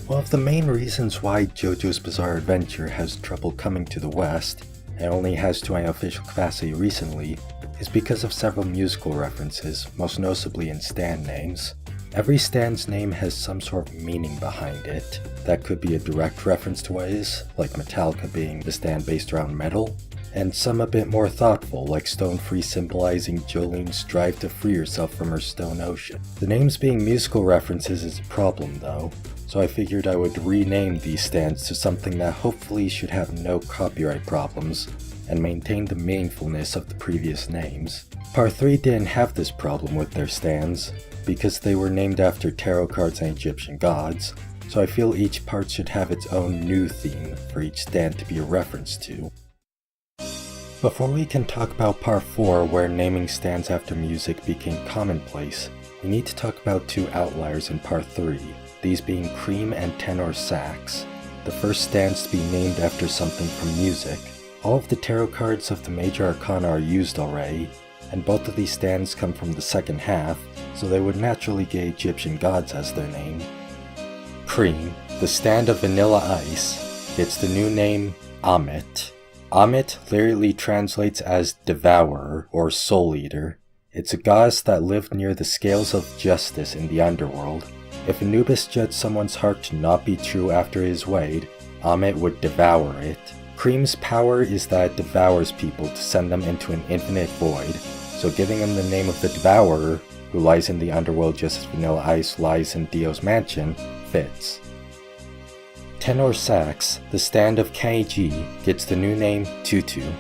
One of the main reasons why JoJo's Bizarre Adventure has trouble coming to the West, and only has to an official capacity recently, is because of several musical references, most notably in stand names. Every stand's name has some sort of meaning behind it. That could be a direct reference to BOYZ, like Metallica being the stand based around metal, and some a bit more thoughtful, like Stone Free symbolizing Jolene's drive to free herself from her stone ocean. The names being musical references is a problem though, so I figured I would rename these stands to something that hopefully should have no copyright problems, and maintain the meaningfulness of the previous names. Part 3 didn't have this problem with their stands, because they were named after tarot cards and Egyptian gods, so I feel each part should have its own new theme for each stand to be a reference to. Before we can talk about Part 4, where naming stands after music became commonplace, we need to talk about two outliers in Part 3, these being Cream and Tenor Sax, the first stands to be named after something from music. All of the tarot cards of the major arcana are used already, and both of these stands come from the second half, so they would naturally get Egyptian gods as their name. Cream, the stand of Vanilla Ice, gets the new name Ammit. Ammit literally translates as Devourer or Soul Eater. It's a goddess that lived near the scales of justice in the underworld. If Anubis judged someone's heart to not be true after it is weighed, Ammit would devour it. Cream's power is that it devours people to send them into an infinite void, so giving him the name of the Devourer, who lies in the underworld just as Vanilla Ice lies in Dio's mansion, fits. Tenor Sax, the stand of Kenji, gets the new name Tutu.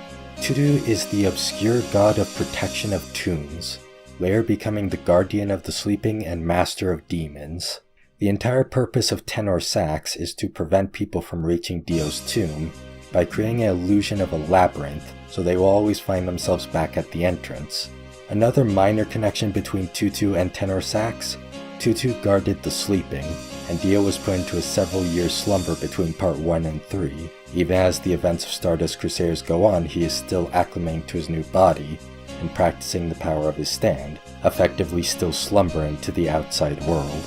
Tutu is the obscure god of protection of tombs, later becoming the guardian of the sleeping and master of demons. The entire purpose of Tenor Sax is to prevent people from reaching Dio's tomb, by creating an illusion of a labyrinth, so they will always find themselves back at the entrance. Another minor connection between Tutu and Tenor Sax, Tutu guarded the sleeping, and Dio was put into a several-year slumber between Part 1 and 3. Even as the events of Stardust Crusaders go on, he is still acclimating to his new body, and practicing the power of his stand, effectively still slumbering to the outside world.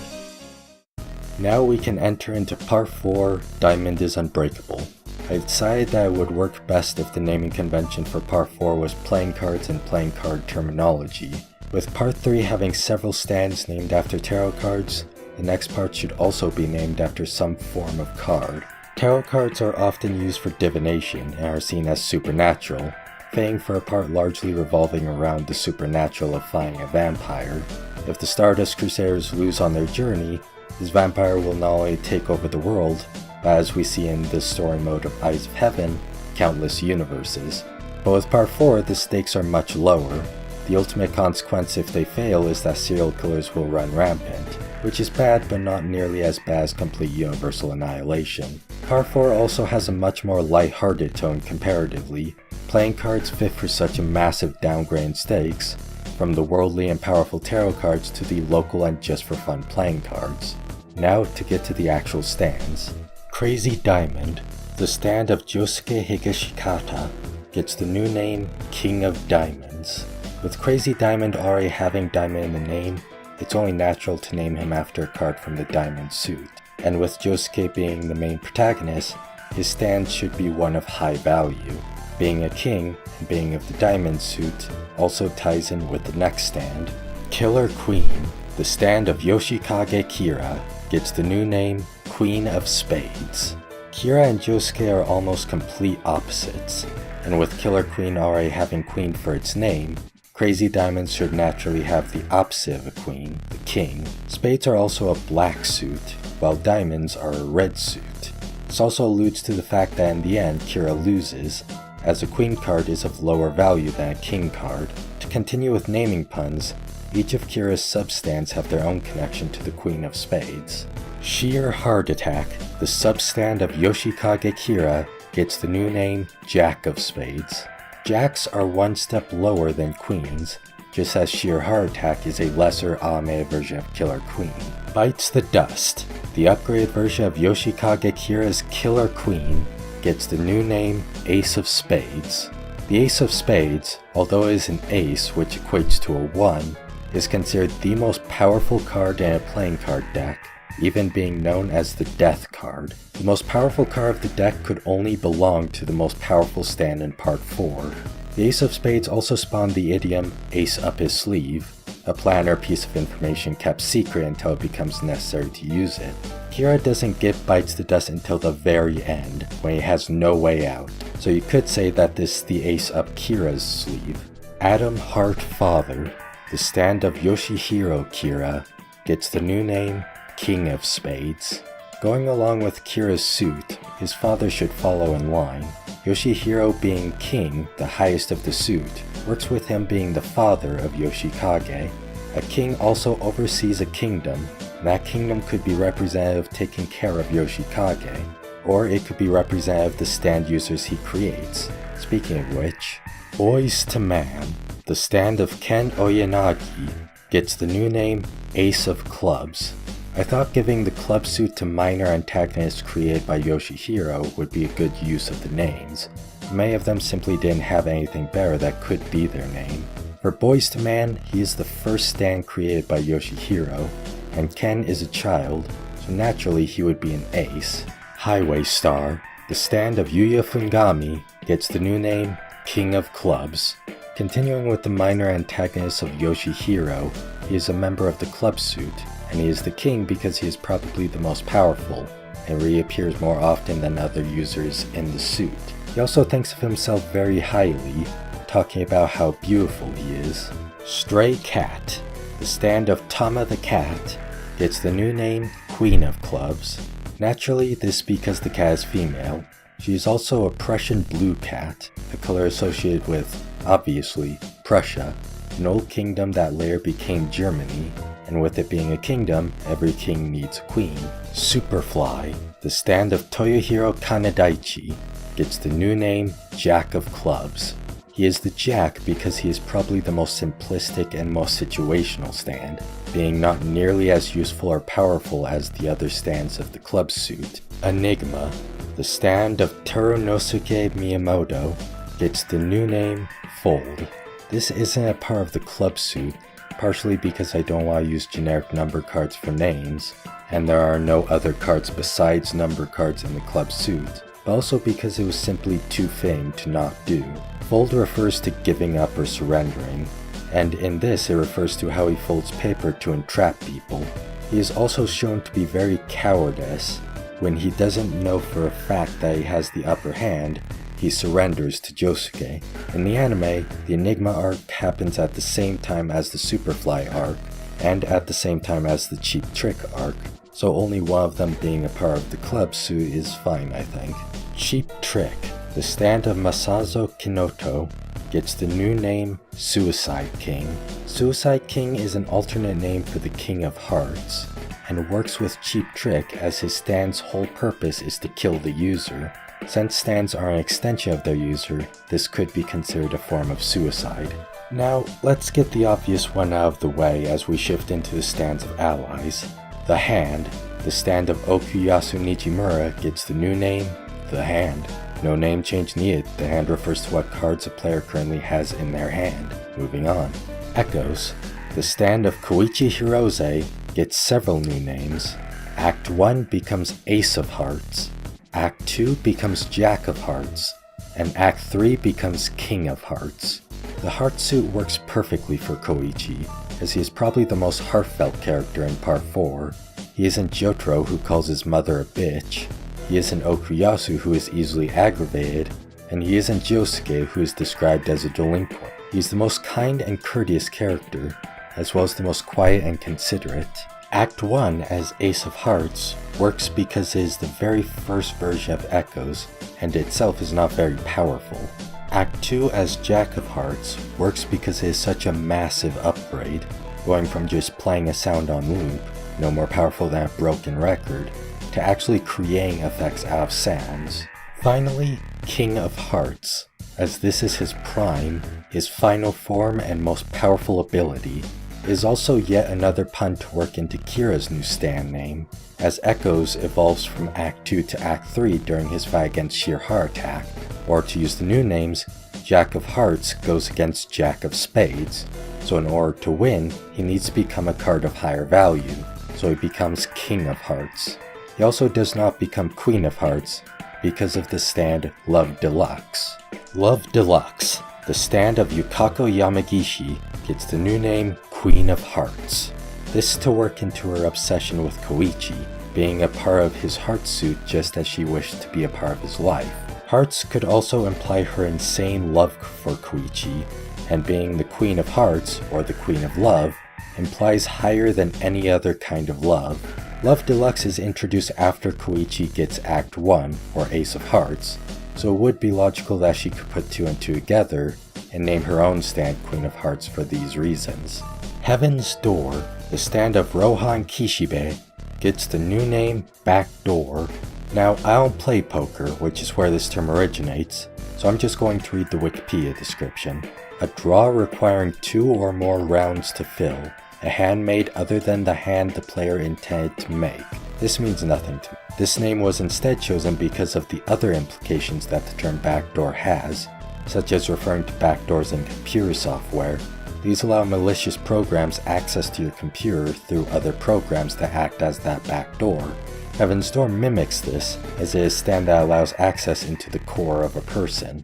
Now we can enter into Part 4, Diamond is Unbreakable. I decided that it would work best if the naming convention for Part 4 was playing cards and playing card terminology. With Part 3 having several stands named after tarot cards, the next part should also be named after some form of card. Tarot cards are often used for divination and are seen as supernatural, fitting for a part largely revolving around the supernatural of finding a vampire. If the Stardust Crusaders lose on their journey, this vampire will not only take over the world, but as we see in the story mode of Eyes of Heaven, countless universes. But with Part 4, the stakes are much lower. The ultimate consequence if they fail is that serial killers will run rampant, which is bad but not nearly as bad as complete universal annihilation. Part 4 also has a much more light-hearted tone comparatively. Playing cards fit for such a massive downgrade in stakes, from the worldly and powerful tarot cards to the local and just for fun playing cards. Now to get to the actual stands. Crazy Diamond, the stand of Josuke Higashikata, gets the new name King of Diamonds. With Crazy Diamond already having diamond in the name, it's only natural to name him after a card from the diamond suit. And with Josuke being the main protagonist, his stand should be one of high value. Being a king and being of the diamond suit also ties in with the next stand. Killer Queen, the stand of Yoshikage Kira, gets the new name Queen of Spades. Kira and Josuke are almost complete opposites, and with Killer Queen already having queen for its name, Crazy Diamonds should naturally have the opposite of a queen, the king. Spades are also a black suit, while diamonds are a red suit. This also alludes to the fact that in the end Kira loses, as a queen card is of lower value than a king card. To continue with naming puns, each of Kira's substands have their own connection to the Queen of Spades. Sheer Heart Attack, the substand of Yoshikage Kira, gets the new name Jack of Spades. Jacks are one step lower than queens, just as Sheer Heart Attack is a lesser anime version of Killer Queen. Bites the Dust, the upgraded version of Yoshikage Kira's Killer Queen, gets the new name Ace of Spades. The Ace of Spades, although it is an ace which equates to a 1, is considered the most powerful card in a playing card deck, even being known as the Death card. The most powerful card of the deck could only belong to the most powerful stand in Part 4. The Ace of Spades also spawned the idiom "ace up his sleeve," a plan or piece of information kept secret until it becomes necessary to use it. Kira doesn't get Bites the Dust until the very end, when he has no way out, so you could say that this is the ace up Kira's sleeve. Adam Heart Father, the stand of Yoshihiro Kira, gets the new name King of Spades. Going along with Kira's suit, his father should follow in line. Yoshihiro being king, the highest of the suit, works with him being the father of Yoshikage. A king also oversees a kingdom, and that kingdom could be representative of taking care of Yoshikage, or it could be representative of the stand users he creates. Speaking of which, BOYZ II, the stand of Ken Oyanagi, gets the new name Ace of Clubs. I thought giving the club suit to minor antagonists created by Yoshihiro would be a good use of the names. Many of them simply didn't have anything better that could be their name. For BOYZ II, he is the first stand created by Yoshihiro, and Ken is a child, so naturally he would be an ace. Highway Star, the stand of Yuya Fungami, gets the new name King of Clubs. Continuing with the minor antagonists of Yoshihiro, he is a member of the club suit, and he is the king because he is probably the most powerful, and reappears more often than other users in the suit. He also thinks of himself very highly, talking about how beautiful he is. Stray Cat, the stand of Tama the Cat, gets the new name Queen of Clubs. Naturally, this is because the cat is female. She is also a Prussian blue cat, a color associated with, obviously, Prussia, an old kingdom that later became Germany, and with it being a kingdom, every king needs a queen. Superfly, the stand of Toyohiro Kanedaichi, gets the new name Jack of Clubs. He is the Jack because he is probably the most simplistic and most situational stand, being not nearly as useful or powerful as the other stands of the club suit. Enigma, the stand of Terunosuke Miyamoto, gets the new name Fold. This isn't a part of the club suit, partially because I don't want to use generic number cards for names, and there are no other cards besides number cards in the club suit, but also because it was simply too fitting to not do. Fold refers to giving up or surrendering, and in this it refers to how he folds paper to entrap people. He is also shown to be very cowardice. When he doesn't know for a fact that he has the upper hand, he surrenders to Josuke. In the anime, the Enigma arc happens at the same time as the Superfly arc, and at the same time as the Cheap Trick arc, so only one of them being a part of the club suit is fine, I think. Cheap Trick, the stand of Masazo Kinoto, gets the new name Suicide King. Suicide King is an alternate name for the King of Hearts, and works with Cheap Trick as his stand's whole purpose is to kill the user. Since stands are an extension of their user, this could be considered a form of suicide. Now, let's get the obvious one out of the way as we shift into the stands of allies. The Hand, the stand of Okuyasu Nijimura, gets the new name, The Hand. No name change needed, the hand refers to what cards a player currently has in their hand. Moving on. Echoes, the stand of Koichi Hirose, gets several new names. Act 1 becomes Ace of Hearts, Act 2 becomes Jack of Hearts, and Act 3 becomes King of Hearts. The heart suit works perfectly for Koichi, as he is probably the most heartfelt character in Part 4. He isn't Jotaro who calls his mother a bitch, he isn't Okuyasu who is easily aggravated, and he isn't Josuke who is described as a delinquent. He is the most kind and courteous character, as well as the most quiet and considerate. Act 1 as Ace of Hearts works because it is the very first version of Echoes, and itself is not very powerful. Act 2 as Jack of Hearts works because it is such a massive upgrade, going from just playing a sound on loop, no more powerful than a broken record, to actually creating effects out of sounds. Finally, King of Hearts, as this is his prime, his final form and most powerful ability, is also yet another pun to work into Kira's new stand name, as Echoes evolves from Act 2 to Act 3 during his fight against Sheer Heart Attack, or to use the new names, Jack of Hearts goes against Jack of Spades, so in order to win, he needs to become a card of higher value, so he becomes King of Hearts. He also does not become Queen of Hearts because of the stand Love Deluxe. Love Deluxe, the stand of Yukako Yamagishi, gets the new name Queen of Hearts. This to work into her obsession with Koichi, being a part of his heart suit just as she wished to be a part of his life. Hearts could also imply her insane love for Koichi, and being the Queen of Hearts, or the Queen of Love, implies higher than any other kind of love. Love Deluxe is introduced after Koichi gets Act 1, or Ace of Hearts, so it would be logical that she could put 2 and 2 together and name her own stand Queen of Hearts for these reasons. Heaven's Door, the stand of Rohan Kishibe, gets the new name Back Door. Now, I don't play poker, which is where this term originates, so I'm just going to read the Wikipedia description. A draw requiring 2 or more rounds to fill, a hand made other than the hand the player intended to make. This means nothing to me. This name was instead chosen because of the other implications that the term backdoor has, such as referring to backdoors in computer software. These allow malicious programs access to your computer through other programs that act as that backdoor. Heaven's Door mimics this, as it is a stand that allows access into the core of a person.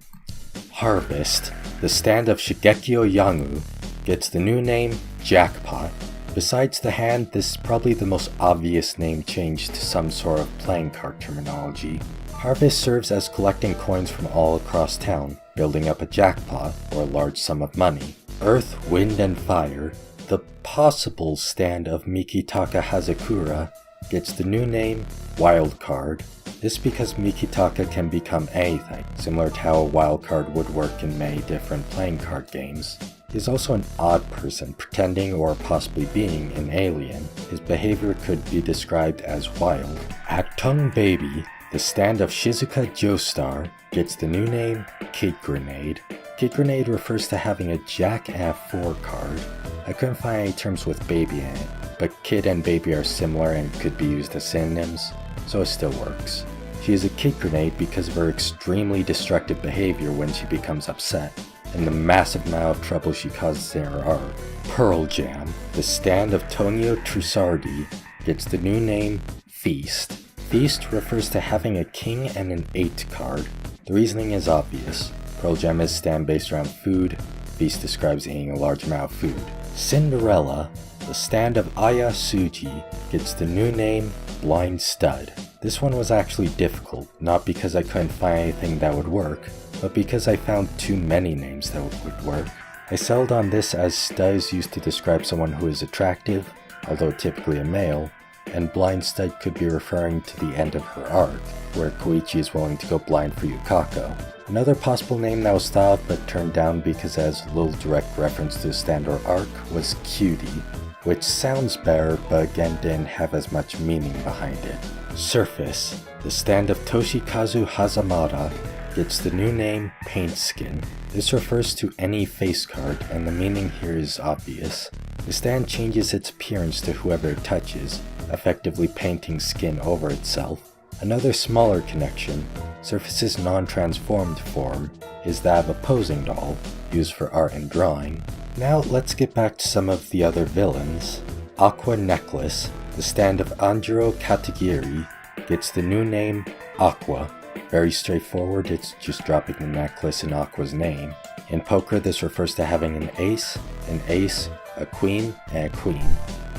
Harvest, the stand of Shigekio Yangu, gets the new name Jackpot. Besides the hand, this is probably the most obvious name change to some sort of playing card terminology. Harvest serves as collecting coins from all across town, building up a jackpot, or a large sum of money. Earth, Wind, and Fire, the possible stand of Mikitaka Hazakura, gets the new name Wildcard. This because Mikitaka can become anything, similar to how a wildcard would work in many different playing card games. He is also an odd person, pretending or possibly being an alien. His behavior could be described as wild. ACHTUNG Baby, the stand of Shizuka Joestar, gets the new name Kid Grenade. Kid Grenade refers to having a Jack and a 4 card. I couldn't find any terms with baby in it, but kid and baby are similar and could be used as synonyms, so it still works. She is a Kid Grenade because of her extremely destructive behavior when she becomes upset, and the massive amount of trouble she causes in her art. Pearl Jam, the stand of Tonio Trussardi, gets the new name Feast. Feast refers to having a king and an 8 card. The reasoning is obvious. Pearl Jam is a stand based around food. Feast describes eating a large amount of food. Cinderella, the stand of Aya Suji, gets the new name Blind Stud. This one was actually difficult, not because I couldn't find anything that would work, but because I found too many names that would work. I settled on this as stud is used to describe someone who is attractive, although typically a male, and blind stud could be referring to the end of her arc, where Koichi is willing to go blind for Yukako. Another possible name that was thought of but turned down because it has little direct reference to the stand or arc was Cutie, which sounds better but again didn't have as much meaning behind it. Surface, the stand of Toshikazu Hazamada, gets the new name Paint Skin. This refers to any face card, and the meaning here is obvious. The stand changes its appearance to whoever it touches, effectively painting skin over itself. Another smaller connection, Surface's non-transformed form, is that of a posing doll, used for art and drawing. Now let's get back to some of the other villains. Aqua Necklace, the stand of Anjiro Katagiri, gets the new name Aqua. Very straightforward, it's just dropping the necklace in Aqua's name. In poker, this refers to having an ace, a queen, and a queen.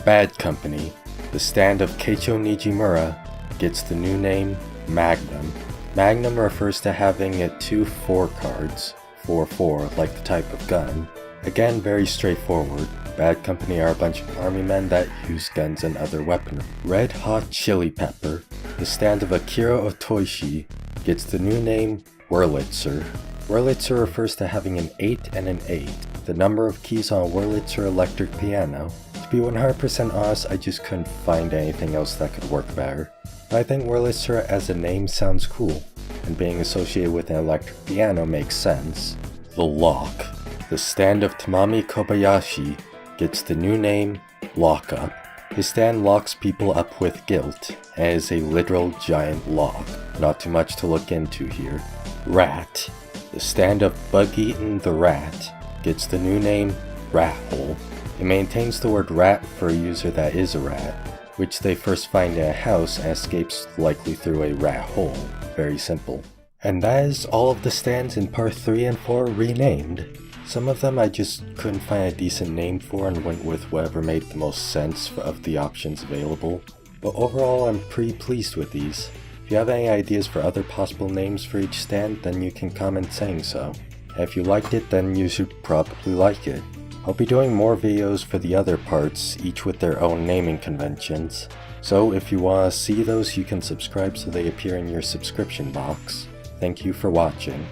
Bad Company, the stand of Keicho Nijimura, gets the new name Magnum. Magnum refers to having a 2-4 cards, 4-4, like the type of gun. Again, very straightforward. Bad Company are a bunch of army men that use guns and other weaponry. Red Hot Chili Pepper, the stand of Akira Otoishi, gets the new name Wurlitzer. Wurlitzer refers to having an 8 and an 8, the number of keys on a Wurlitzer electric piano. To be 100% honest, I just couldn't find anything else that could work better. I think Wurlitzer as a name sounds cool, and being associated with an electric piano makes sense. The Lock, the stand of Tamami Kobayashi, gets the new name Lockup. His stand locks people up with guilt, and is a literal giant lock. Not too much to look into here. Rat, the stand of Bug-Eaten the Rat, gets the new name Rat Hole. It maintains the word rat for a user that is a rat. which they first find in a house and escapes likely through a rat hole. Very simple. And that is all of the stands in part 3 and 4 renamed. Some of them I just couldn't find a decent name for and went with whatever made the most sense of the options available. But overall I'm pretty pleased with these. If you have any ideas for other possible names for each stand, then you can comment saying so. And if you liked it, then you should probably like it. I'll be doing more videos for the other parts, each with their own naming conventions. So if you want to see those, you can subscribe so they appear in your subscription box. Thank you for watching.